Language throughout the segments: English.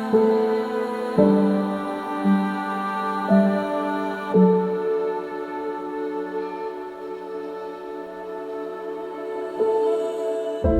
When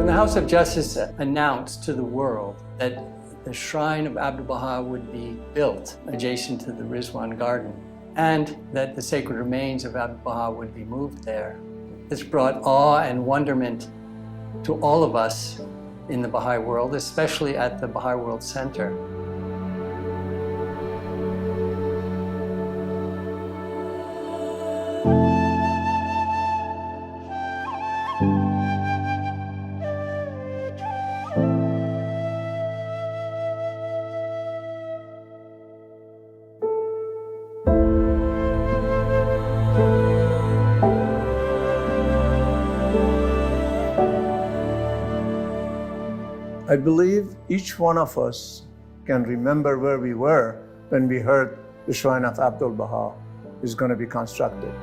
the House of Justice announced to the world that the shrine of Abdu'l-Bahá would be built adjacent to the Rizwan Garden and that the sacred remains of Abdu'l-Bahá would be moved there, this brought awe and wonderment to all of us in the Baha'i world, especially at the Baha'i World Center. I believe each one of us can remember where we were when we heard the shrine of Abdul-Baha is going to be constructed.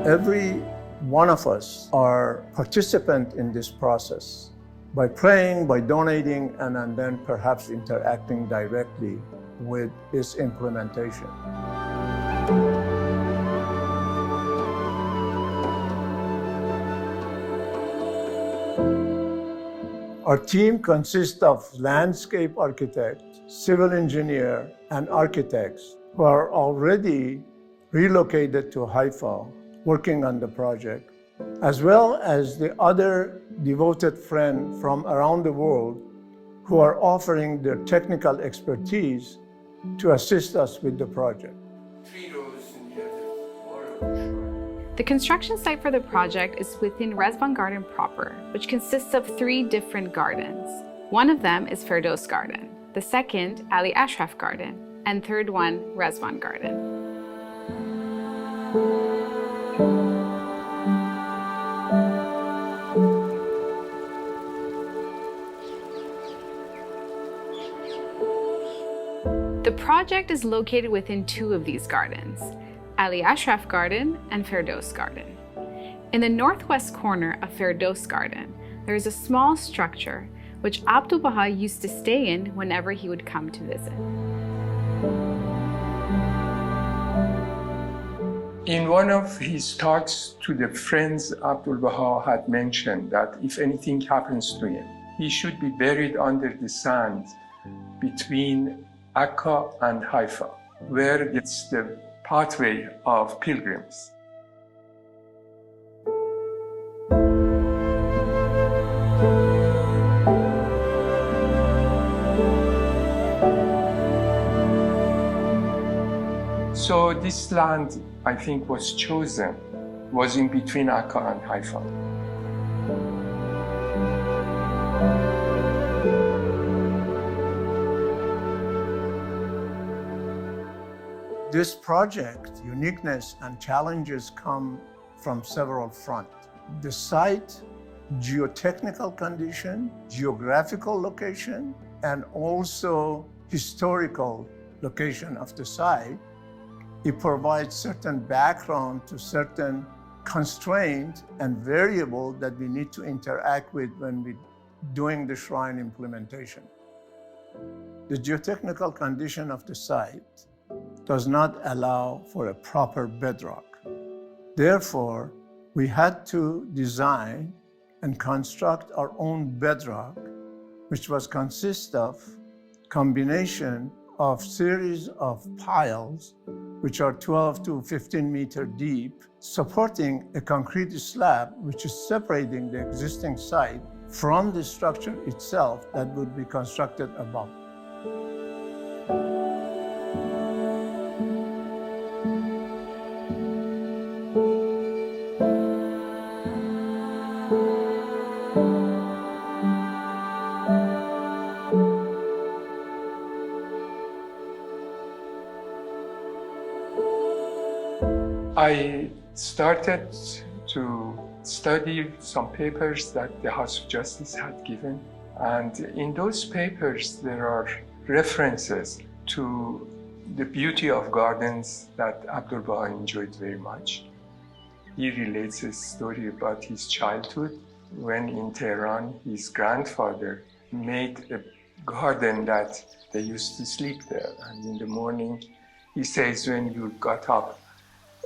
Every one of us are participant in this process by praying, by donating, and then perhaps interacting directly with its implementation. Our team consists of landscape architects, civil engineer, and architects who are already relocated to Haifa working on the project, as well as the other devoted friends from around the world who are offering their technical expertise to assist us with the project. The construction site for the project is within Rizwan Garden proper, which consists of 3 different gardens. One of them is Firdaus Garden, the second Ali Ashraf Garden, and third one Rizwan Garden. The project is located within 2 of these gardens, Ali Ashraf Garden and Firdaus Garden. In the northwest corner of Firdaus Garden, there is a small structure which Abdul-Baha used to stay in whenever he would come to visit. In one of his talks to the friends, Abdul-Baha had mentioned that if anything happens to him, he should be buried under the sand between Akka and Haifa, where it's the pathway of pilgrims. So this land, I think, was chosen, was in between Akka and Haifa. This project, uniqueness and challenges come from several fronts. The site, geotechnical condition, geographical location, and also historical location of the site. It provides certain background to certain constraints and variable that we need to interact with when we're doing the shrine implementation. The geotechnical condition of the site does not allow for a proper bedrock. Therefore, we had to design and construct our own bedrock, which was consist of combination of series of piles, which are 12 to 15 meter deep, supporting a concrete slab, which is separating the existing site from the structure itself that would be constructed above. I started to study some papers that the House of Justice had given. And in those papers, there are references to the beauty of gardens that Abdul-Baha enjoyed very much. He relates a story about his childhood when in Tehran his grandfather made a garden that they used to sleep there. And in the morning, he says when you got up,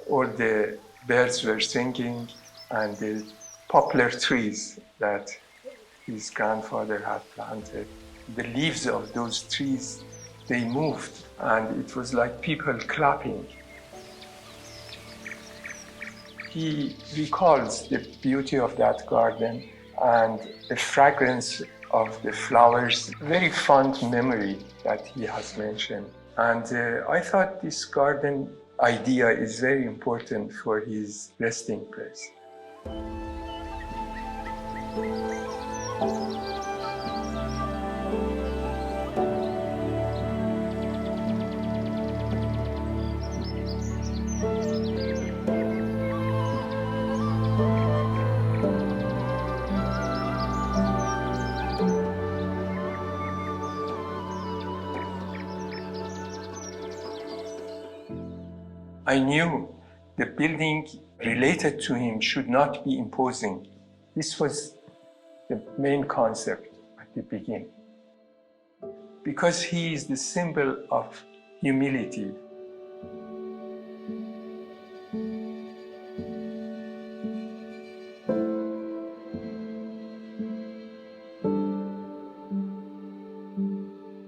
all the birds were singing and the poplar trees that his grandfather had planted, the leaves of those trees, they moved and it was like people clapping. He recalls the beauty of that garden and the fragrance of the flowers, very fond memory that he has mentioned. And I thought this garden idea is very important for his resting place. I knew the building related to him should not be imposing. This was the main concept at the beginning. Because he is the symbol of humility.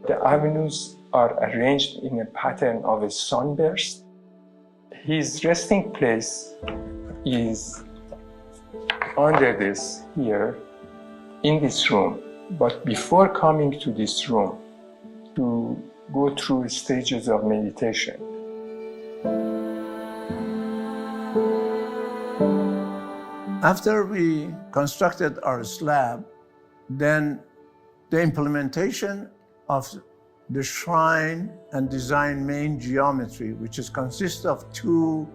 The avenues are arranged in a pattern of a sunburst. His resting place is under this here, in this room. But before coming to this room, to go through stages of meditation. After we constructed our slab, then the implementation of the shrine and design main geometry, which consists of two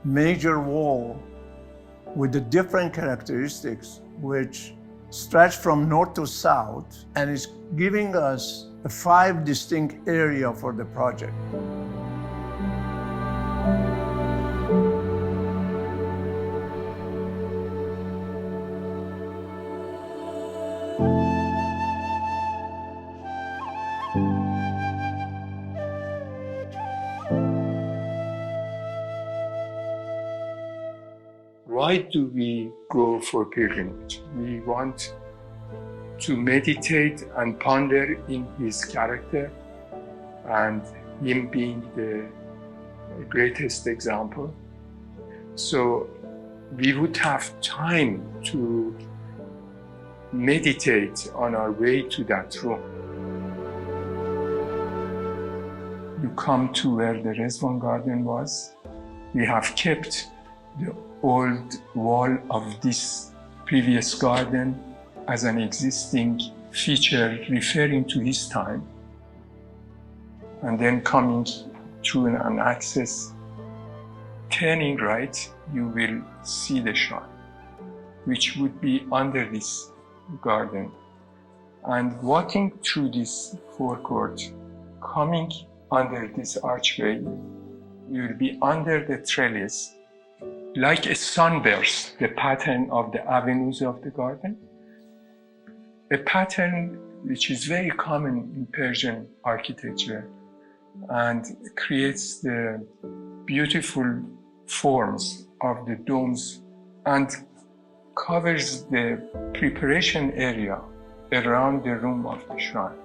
major walls with the different characteristics, which stretch from north to south, and is giving us 5 distinct areas for the project. Why do we go for pilgrimage? We want to meditate and ponder in his character, and him being the greatest example. So we would have time to meditate on our way to that room. You come to where the Rizwan garden was. We have kept the old wall of this previous garden as an existing feature referring to his time. And then coming through an access, turning right, you will see the shrine, which would be under this garden. And walking through this forecourt, coming under this archway, you will be under the trellis, like a sunburst, the pattern of the avenues of the garden. A pattern which is very common in Persian architecture and creates the beautiful forms of the domes and covers the preparation area around the room of the shrine.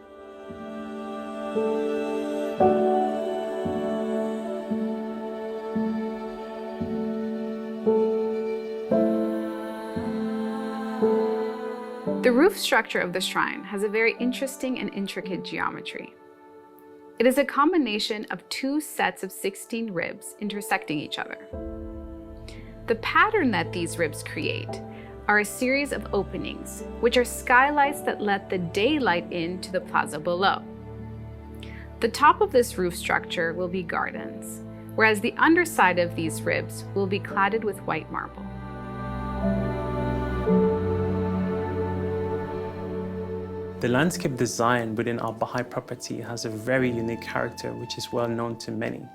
The roof structure of the shrine has a very interesting and intricate geometry. It is a combination of 2 sets of 16 ribs intersecting each other. The pattern that these ribs create are a series of openings, which are skylights that let the daylight into the plaza below. The top of this roof structure will be gardens, whereas the underside of these ribs will be cladded with white marble. The landscape design within our Baha'i property has a very unique character which is well known to many.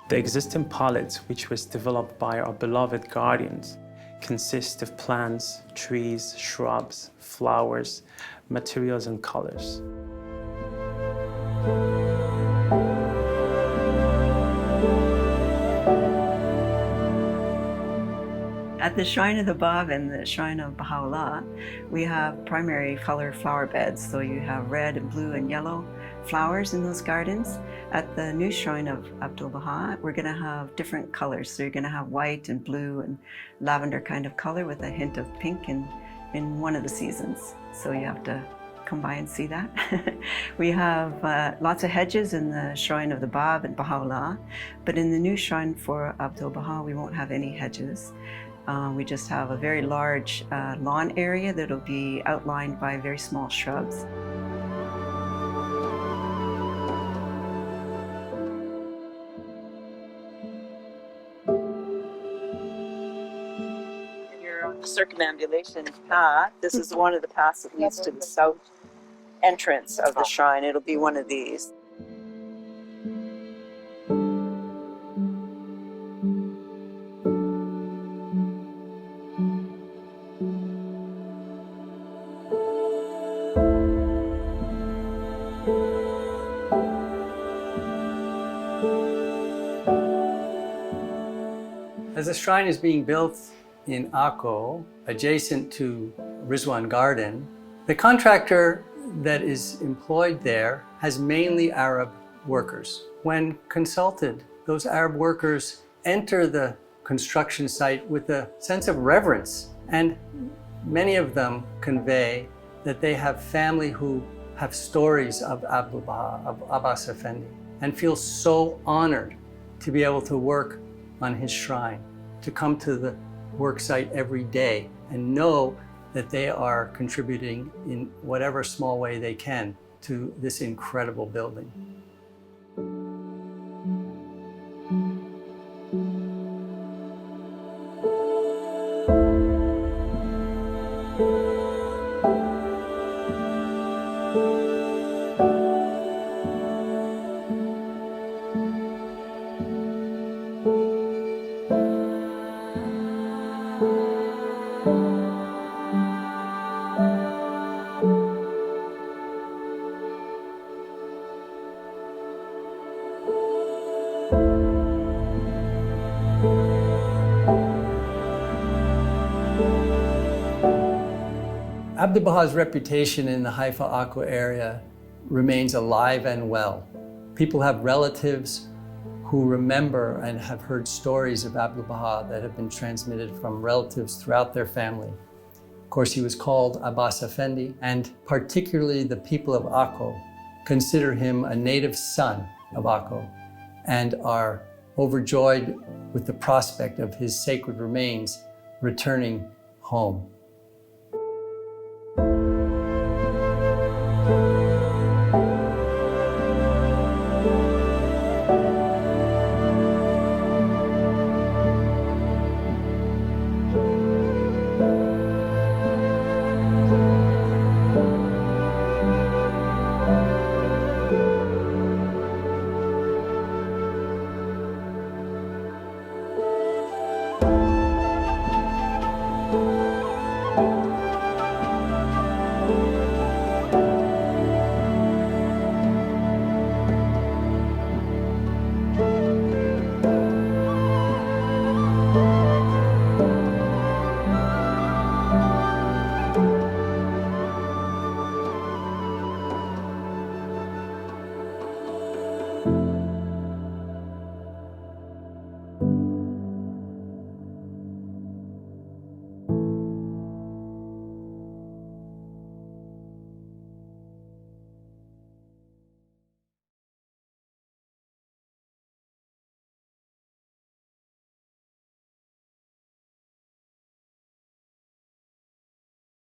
The existing palette, which was developed by our beloved guardians, consists of plants, trees, shrubs, flowers, materials and colors. At the Shrine of the Bab and the Shrine of Baha'u'llah, we have primary color flower beds. So you have red and blue and yellow flowers in those gardens. At the new Shrine of Abdul-Baha, we're going to have different colors. So you're going to have white and blue and lavender kind of color with a hint of pink in one of the seasons. So you have to come by and see that. We have lots of hedges in the Shrine of the Bab and Baha'u'llah, but in the new Shrine for Abdul-Baha, we won't have any hedges. We just have a very large lawn area that'll be outlined by very small shrubs. You're on the circumambulation path. This is one of the paths that leads to the south entrance of the shrine. It'll be one of these. As the shrine is being built in Akko, adjacent to Rizwan Garden, the contractor that is employed there has mainly Arab workers. When consulted, those Arab workers enter the construction site with a sense of reverence, and many of them convey that they have family who have stories of Abdul-Baha, of Abbas Effendi, and feel so honored to be able to work on his shrine, to come to the work site every day and know that they are contributing in whatever small way they can to this incredible building. Abdu'l-Baha's reputation in the Haifa-Akko area remains alive and well. People have relatives who remember and have heard stories of Abdu'l-Baha that have been transmitted from relatives throughout their family. Of course, he was called Abbas Effendi, and particularly the people of Akko consider him a native son of Akko and are overjoyed with the prospect of his sacred remains returning home.